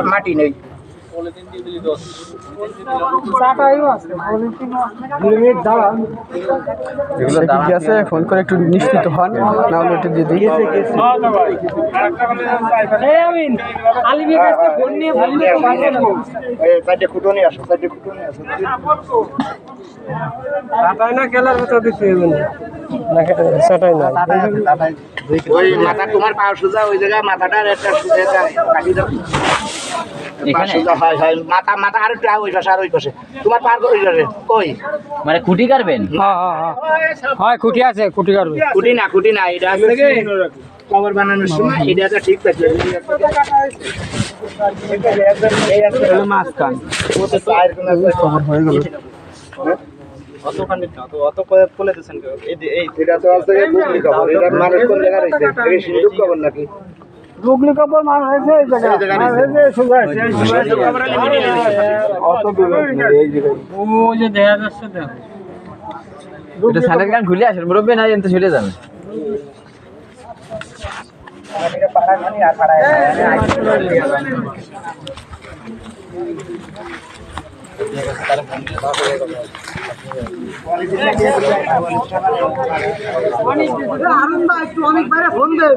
মাটি নেই ফোন করে একটু নিশ্চিত হন না হলে একটু দিয়ে দিই। তোমার পা সোজা ওই জায়গায় মাথাটা একটা কাটি দাও মাথা মাথা আর একটু ওই পাশে আর ওই পাশে তোমার পার ওই পাশে ওই মানে খুঁটি কাটবেন? হয় খুঁটি আছে, খুঁটি কাটবে। খুঁটি না এটা আছে কভার বানানোর সময় এটা ঠিক আছে মাঝখান ওতে টায়ার কভার হয়ে গেল অতখানি অত বলে দিয়েছেন এই এটা তো আছে বুগলি কভার এটা মানুষ কোন জায়গা রয়েছে এই সিন্ধুক কভার নাকি বুগলি কভার মান হয়েছে এই জায়গা হয়েছে সোজা আছে অত দূর এই জায়গায় ও যে দেখা যাচ্ছে দেখো এটা সাইডের গান খুলে আসেন মুরব্বি না জানতে ছুটে যান। এটা পাড়া মানে আর পাড়া অনেক বাইরে ফোন দে